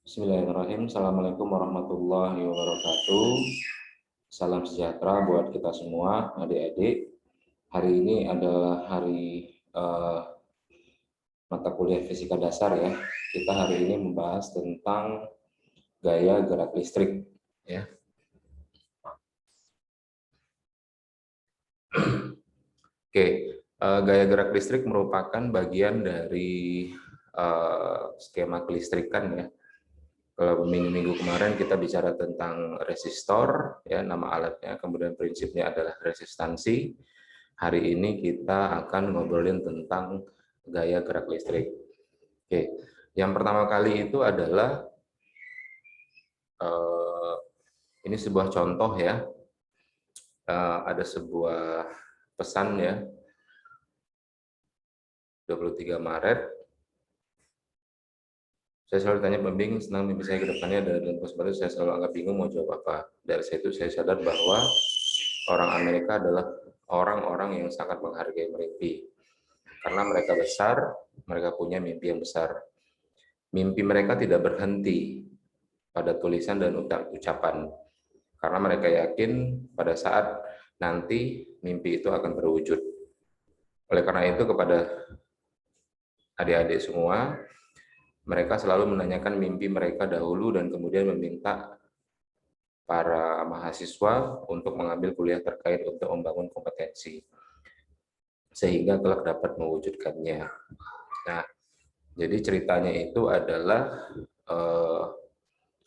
Bismillahirrahmanirrahim. Assalamualaikum warahmatullahi wabarakatuh. Salam sejahtera buat kita semua, adik-adik. Hari ini adalah hari mata kuliah fisika dasar ya. Kita hari ini membahas tentang gaya gerak listrik ya. Oke, gaya gerak listrik merupakan bagian dari skema kelistrikan ya. Kalau minggu-minggu kemarin kita bicara tentang resistor, ya nama alatnya, kemudian prinsipnya adalah resistansi. Hari ini kita akan ngobrolin tentang gaya gerak listrik. Oke, yang pertama kali itu adalah ini sebuah contoh ya. Ada sebuah pesan ya, 23 Maret. Saya selalu tanya pembimbing tentang mimpi saya ke depannya, dan pas baru saya selalu agak bingung mau jawab apa. Dari situ saya sadar bahwa orang Amerika adalah orang-orang yang sangat menghargai mimpi. Karena mereka besar, mereka punya mimpi yang besar. Mimpi mereka tidak berhenti pada tulisan dan ucapan. Karena mereka yakin pada saat nanti mimpi itu akan terwujud. Oleh karena itu kepada adik-adik semua, mereka selalu menanyakan mimpi mereka dahulu dan kemudian meminta para mahasiswa untuk mengambil kuliah terkait untuk membangun kompetensi sehingga kelak dapat mewujudkannya. Nah, jadi ceritanya itu adalah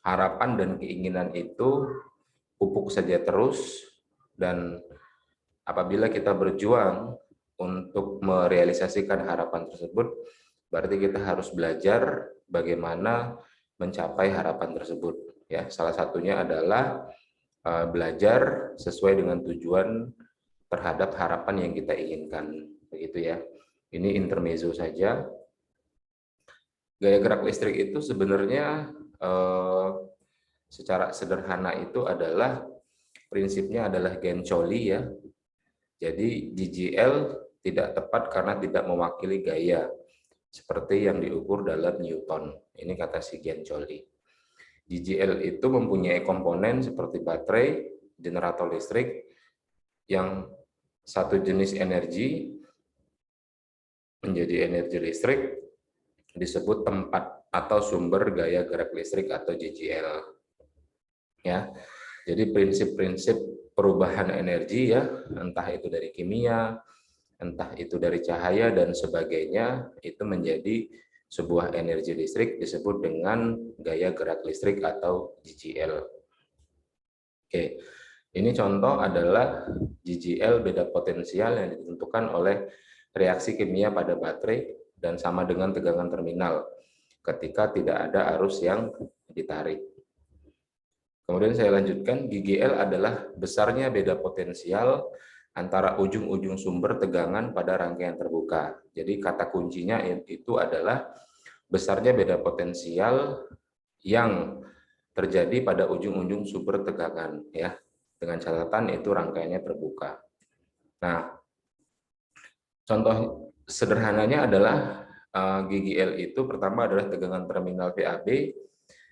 harapan dan keinginan itu pupuk saja terus, dan apabila kita berjuang untuk merealisasikan harapan tersebut, berarti kita harus belajar bagaimana mencapai harapan tersebut. Ya, salah satunya adalah belajar sesuai dengan tujuan terhadap harapan yang kita inginkan, begitu ya. Ini intermezzo saja. Gaya gerak listrik itu sebenarnya secara sederhana itu adalah prinsipnya adalah Gencolli ya. Jadi GGL tidak tepat karena tidak mewakili gaya seperti yang diukur dalam Newton. Ini kata si Gencolli. GGL itu mempunyai komponen seperti baterai, generator listrik, yang satu jenis energi menjadi energi listrik disebut tempat atau sumber gaya gerak listrik atau GGL. Ya, jadi prinsip-prinsip perubahan energi ya, entah itu dari kimia, entah itu dari cahaya dan sebagainya, itu menjadi sebuah energi listrik disebut dengan gaya gerak listrik atau GGL. Oke, ini contoh adalah GGL beda potensial yang ditentukan oleh reaksi kimia pada baterai dan sama dengan tegangan terminal ketika tidak ada arus yang ditarik. Kemudian saya lanjutkan, GGL adalah besarnya beda potensial antara ujung-ujung sumber tegangan pada rangkaian terbuka. Jadi kata kuncinya itu adalah besarnya beda potensial yang terjadi pada ujung-ujung sumber tegangan ya. Dengan catatan itu rangkaiannya terbuka. Nah, contoh sederhananya adalah GGL itu pertama adalah tegangan terminal VAB.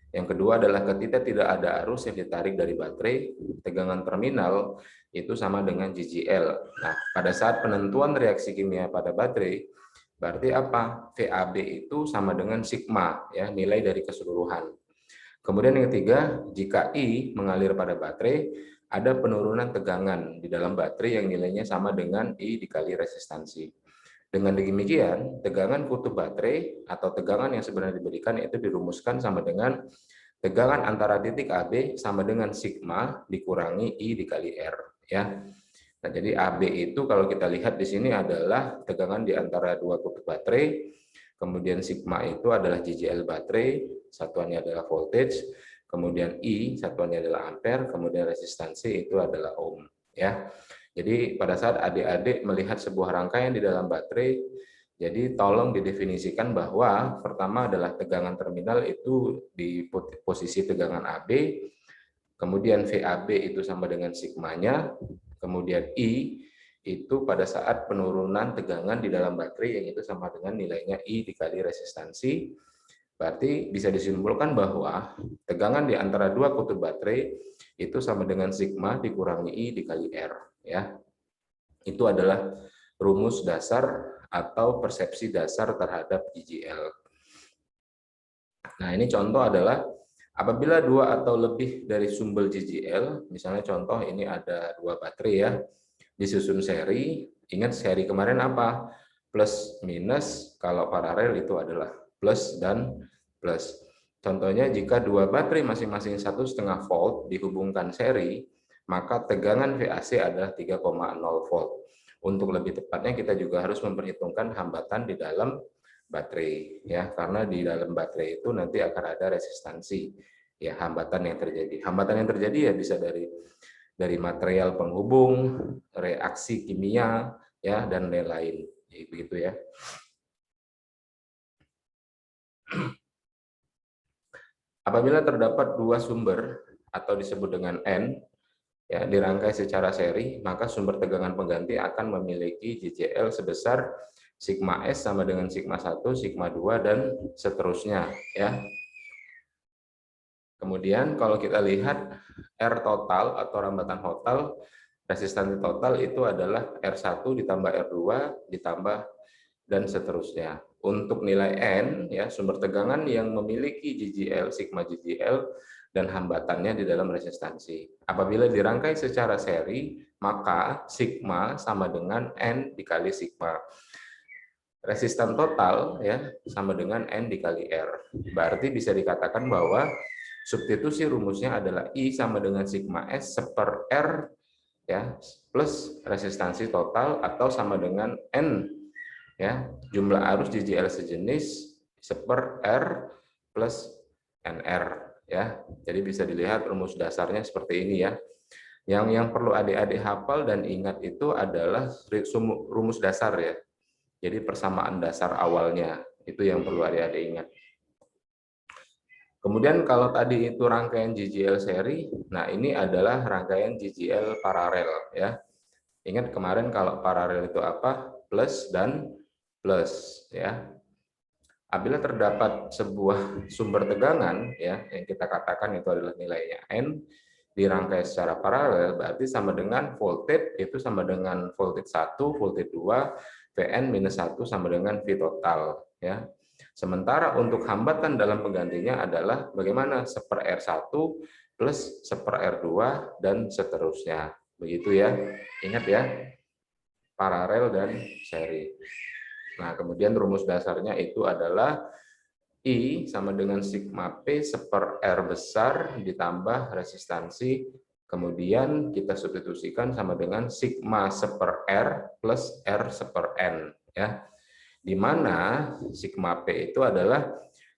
Yang kedua adalah ketika tidak ada arus yang ditarik dari baterai, tegangan terminal itu sama dengan GGL. Nah, pada saat penentuan reaksi kimia pada baterai, berarti apa? VAB itu sama dengan sigma, ya, nilai dari keseluruhan. Kemudian yang ketiga, jika I mengalir pada baterai, ada penurunan tegangan di dalam baterai yang nilainya sama dengan I dikali resistansi. Dengan demikian, tegangan kutub baterai atau tegangan yang sebenarnya diberikan itu dirumuskan sama dengan tegangan antara titik AB sama dengan sigma dikurangi I dikali R. Ya. Nah, jadi AB itu kalau kita lihat di sini adalah tegangan di antara dua kutub baterai, kemudian sigma itu adalah GGL baterai, satuannya adalah voltage, kemudian I satuannya adalah ampere, kemudian resistansi itu adalah ohm. Ya. Jadi pada saat adik-adik melihat sebuah rangkaian di dalam baterai, jadi tolong didefinisikan bahwa pertama adalah tegangan terminal itu di posisi tegangan AB, kemudian VAB itu sama dengan sigmanya, kemudian I itu pada saat penurunan tegangan di dalam baterai yang itu sama dengan nilainya I dikali resistansi, Berarti bisa disimpulkan bahwa tegangan di antara dua kutub baterai itu sama dengan sigma dikurangi I dikali R, ya. Itu adalah rumus dasar atau persepsi dasar terhadap GGL. Nah, ini contoh adalah apabila dua atau lebih dari sumber GGL, misalnya contoh ini ada dua baterai ya, disusun seri. Ingat seri kemarin apa? Plus minus, kalau paralel itu adalah plus dan plus. Contohnya jika dua baterai masing-masing 1,5 volt dihubungkan seri, maka tegangan VAC adalah 3,0 volt. Untuk lebih tepatnya kita juga harus memperhitungkan hambatan di dalam baterai ya, karena di dalam baterai itu nanti akan ada resistansi ya, hambatan yang terjadi ya bisa dari material penghubung, reaksi kimia ya, dan lain-lain begitu ya. Apabila terdapat dua sumber atau disebut dengan N ya, dirangkai secara seri, maka sumber tegangan pengganti akan memiliki GJL sebesar sigma S sama dengan sigma 1, sigma 2, dan seterusnya ya. Kemudian kalau kita lihat R total atau rambatan total, resistansi total itu adalah R1 ditambah R2 ditambah dan seterusnya. Untuk nilai N ya, sumber tegangan yang memiliki GGL, sigma GGL, dan hambatannya di dalam resistansi. Apabila dirangkai secara seri, maka sigma sama dengan N dikali sigma. Resistan total ya sama dengan N dikali R. Berarti bisa dikatakan bahwa substitusi rumusnya adalah I sama dengan sigma S per R ya, plus resistansi total atau sama dengan N ya, jumlah arus GGL sejenis seper R plus NR ya. Jadi bisa dilihat rumus dasarnya seperti ini ya. Yang perlu adik-adik hafal dan ingat itu adalah rumus dasar ya. Jadi persamaan dasar awalnya itu yang perlu adik-adik ingat. Kemudian kalau tadi itu rangkaian GGL seri, nah ini adalah rangkaian GGL paralel ya. Ingat kemarin kalau paralel itu apa? Plus dan plus ya. Apabila terdapat sebuah sumber tegangan ya yang kita katakan itu adalah nilainya N dirangkai secara paralel, berarti sama dengan voltage itu sama dengan voltage 1, voltage 2, Vn minus 1 sama dengan V total ya. Sementara untuk hambatan dalam penggantinya adalah bagaimana seper R1 plus seper R2 dan seterusnya. Begitu ya. Ingat ya. Paralel dan seri. Nah, kemudian rumus dasarnya itu adalah I sama dengan sigma P seper R besar ditambah resistansi, kemudian kita substitusikan sama dengan sigma seper R plus R seper N ya. Di mana sigma P itu adalah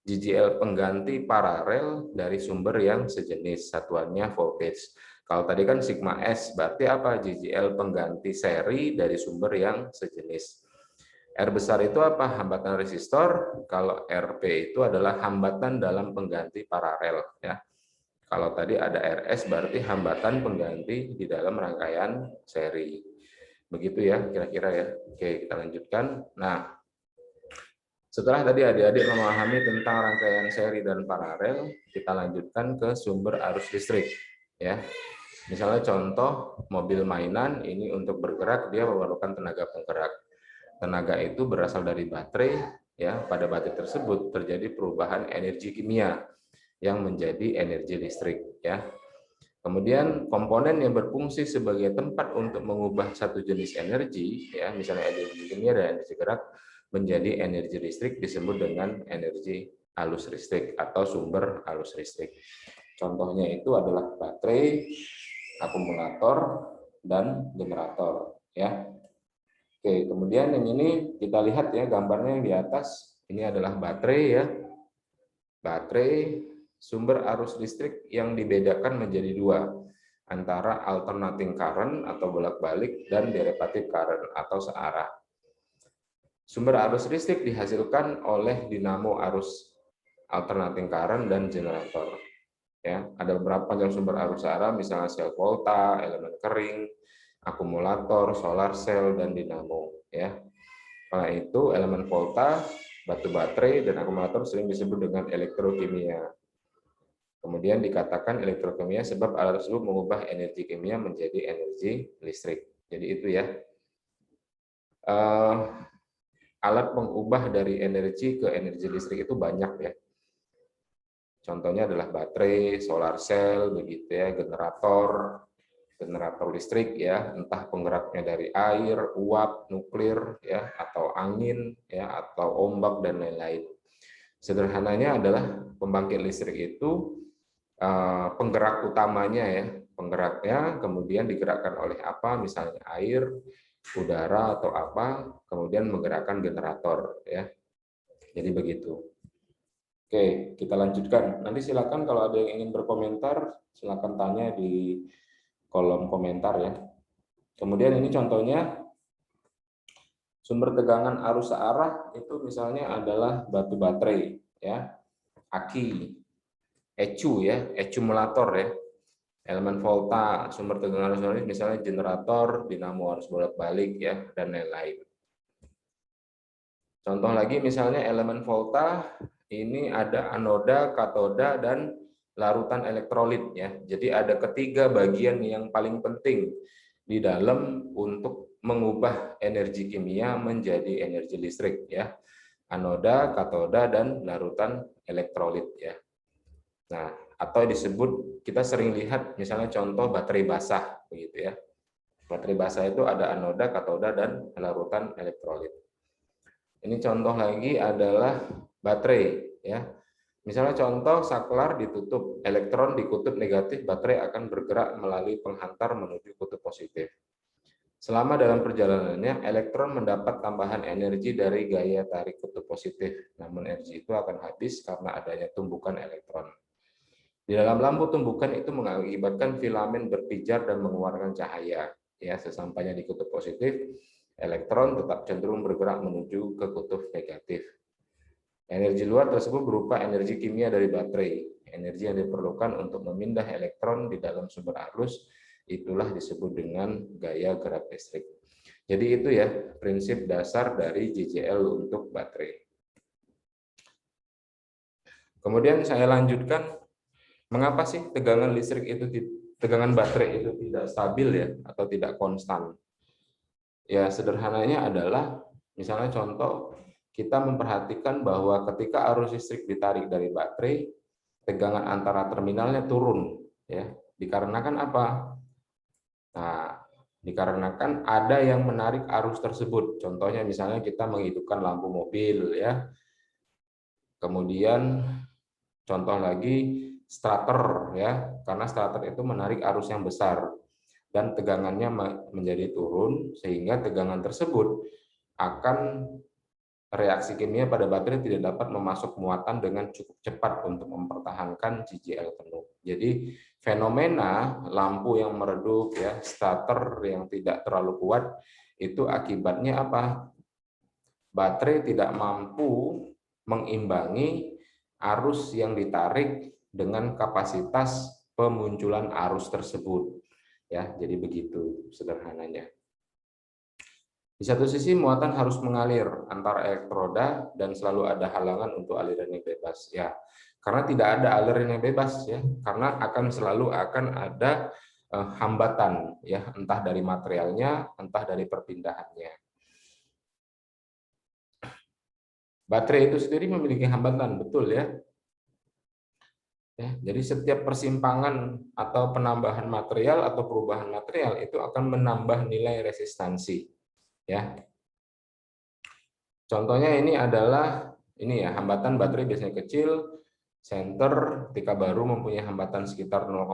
GGL pengganti paralel dari sumber yang sejenis, satuannya voltage. Kalau tadi kan sigma S, berarti apa? GGL pengganti seri dari sumber yang sejenis. R besar itu apa? Hambatan resistor. Kalau RP itu adalah hambatan dalam pengganti paralel ya. Kalau tadi ada RS berarti hambatan pengganti di dalam rangkaian seri. Begitu ya kira-kira ya. Oke, kita lanjutkan. Nah, setelah tadi adik-adik memahami tentang rangkaian seri dan paralel, kita lanjutkan ke sumber arus listrik ya. Misalnya contoh mobil mainan ini untuk bergerak dia memerlukan tenaga penggerak. Tenaga itu berasal dari baterai ya. Pada baterai tersebut terjadi perubahan energi kimia yang menjadi energi listrik ya. Kemudian komponen yang berfungsi sebagai tempat untuk mengubah satu jenis energi ya, misalnya energi kimia dan energi gerak menjadi energi listrik disebut dengan energi arus listrik atau sumber arus listrik. Contohnya itu adalah baterai, akumulator, dan generator ya. Oke, kemudian yang ini kita lihat ya gambarnya yang di atas, ini adalah baterai ya. Baterai sumber arus listrik yang dibedakan menjadi dua, antara alternating current atau bolak-balik dan derivative current atau searah. Sumber arus listrik dihasilkan oleh dinamo arus alternating current dan generator. Ya, ada beberapa macam sumber arus searah, misalnya sel volta, elemen kering, akumulator, solar cell, dan dinamo ya. Karena itu elemen volta Batu baterai dan akumulator sering disebut dengan elektrokimia. Kemudian dikatakan elektrokimia sebab alat tersebut mengubah energi kimia menjadi energi listrik. Jadi itu ya. Alat pengubah dari energi ke energi listrik itu banyak ya. Contohnya adalah baterai, solar cell, begitu ya, generator listrik ya, entah penggeraknya dari air, uap, nuklir ya, atau angin ya, atau ombak dan lain-lain. Sederhananya adalah pembangkit listrik itu penggerak utamanya ya, penggeraknya kemudian digerakkan oleh apa, misalnya air, udara atau apa, kemudian menggerakkan generator ya. Jadi begitu. Oke, kita lanjutkan. Nanti silakan kalau ada yang ingin berkomentar, silakan tanya di kolom komentar ya. Kemudian ini contohnya sumber tegangan arus searah itu misalnya adalah batu baterai ya, aki, ECU ya, akumulator ya. Elemen volta, sumber tegangan arus searah misalnya generator, dinamo arus bolak-balik ya, dan lain-lain. Contoh lagi misalnya elemen volta ini ada anoda, katoda, dan larutan elektrolit ya. Jadi ada ketiga bagian yang paling penting di dalam untuk mengubah energi kimia menjadi energi listrik ya. Anoda, katoda, dan larutan elektrolit ya. Nah, atau disebut, kita sering lihat misalnya contoh baterai basah begitu ya. Baterai basah itu ada anoda, katoda, dan larutan elektrolit. Ini contoh lagi adalah baterai ya. Misalnya contoh saklar ditutup, elektron di kutub negatif, baterai akan bergerak melalui penghantar menuju kutub positif. Selama dalam perjalanannya, elektron mendapat tambahan energi dari gaya tarik kutub positif, namun energi itu akan habis karena adanya tumbukan elektron. Di dalam lampu tumbukan itu mengakibatkan filamen berpijar dan mengeluarkan cahaya. Ya, sesampainya di kutub positif, elektron tetap cenderung bergerak menuju ke kutub negatif. Energi luar tersebut berupa energi kimia dari baterai. Energi yang diperlukan untuk memindah elektron di dalam sumber arus, itulah disebut dengan gaya gerak listrik. Jadi itu ya prinsip dasar dari JJL untuk baterai. Kemudian saya lanjutkan, mengapa sih tegangan listrik itu, tegangan baterai itu tidak stabil ya, atau tidak konstan? Ya sederhananya adalah, misalnya contoh, kita memperhatikan bahwa ketika arus listrik ditarik dari baterai, tegangan antara terminalnya turun ya. Dikarenakan apa? Nah, dikarenakan ada yang menarik arus tersebut. Contohnya misalnya kita menghidupkan lampu mobil ya. Kemudian contoh lagi starter ya, karena starter itu menarik arus yang besar dan tegangannya menjadi turun, sehingga tegangan tersebut akan reaksi kimia pada baterai tidak dapat memasuk muatan dengan cukup cepat untuk mempertahankan JJL penuh. Jadi fenomena lampu yang meredup ya, starter yang tidak terlalu kuat, itu akibatnya apa? Baterai tidak mampu mengimbangi arus yang ditarik dengan kapasitas pemunculan arus tersebut. Ya, jadi begitu sederhananya. Di satu sisi muatan harus mengalir antara elektroda dan selalu ada halangan untuk aliran yang bebas. Ya, karena tidak ada aliran yang bebas ya, karena selalu akan ada hambatan ya, entah dari materialnya, entah dari perpindahannya. Baterai itu sendiri memiliki hambatan, betul ya. Ya, jadi setiap persimpangan atau penambahan material atau perubahan material itu akan menambah nilai resistansi. Ya, contohnya ini adalah ya, hambatan baterai biasanya kecil, center ketika baru mempunyai hambatan sekitar 0,5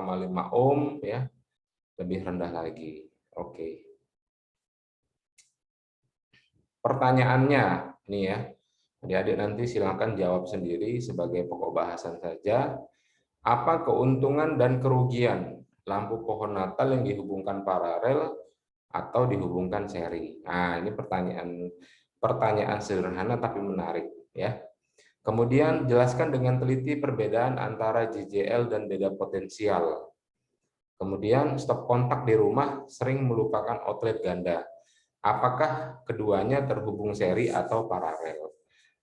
ohm ya, lebih rendah lagi. Oke. Pertanyaannya ini ya, adik-adik nanti silakan jawab sendiri sebagai pokok bahasan saja. Apa keuntungan dan kerugian lampu pohon Natal yang dihubungkan paralel atau dihubungkan seri? Nah, ini pertanyaan sederhana tapi menarik ya. Kemudian jelaskan dengan teliti perbedaan antara JJL dan beda potensial. Kemudian stop kontak di rumah sering melupakan outlet ganda. Apakah keduanya terhubung seri atau paralel?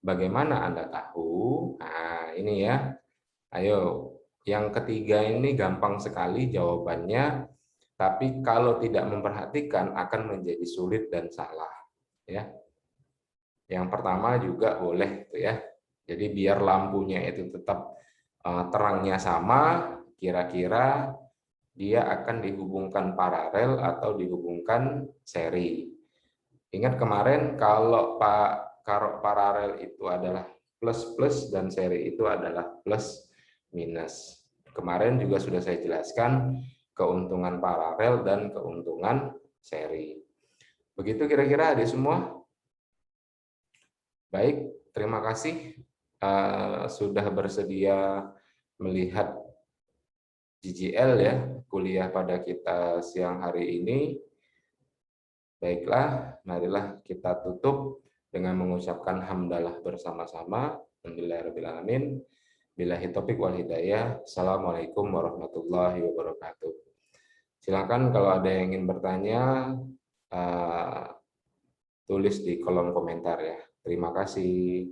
Bagaimana Anda tahu? Nah, ini ya. Ayo, yang ketiga ini gampang sekali jawabannya, tapi kalau tidak memperhatikan akan menjadi sulit dan salah. Ya. Yang pertama juga boleh, tuh ya. Jadi biar lampunya itu tetap terangnya sama, kira-kira dia akan dihubungkan paralel atau dihubungkan seri. Ingat kemarin kalau paralel itu adalah plus plus dan seri itu adalah plus minus. Kemarin juga sudah saya jelaskan keuntungan paralel dan keuntungan seri. Begitu kira-kira adik semua? Baik, terima kasih sudah bersedia melihat GGL ya, kuliah pada kita siang hari ini. Baiklah, marilah kita tutup dengan mengucapkan hamdalah bersama-sama. Alhamdulillahirrahmanirrahim. Billahi taufiq wal hidayah. Assalamualaikum warahmatullahi wabarakatuh. Silakan kalau ada yang ingin bertanya, tulis di kolom komentar ya. Terima kasih.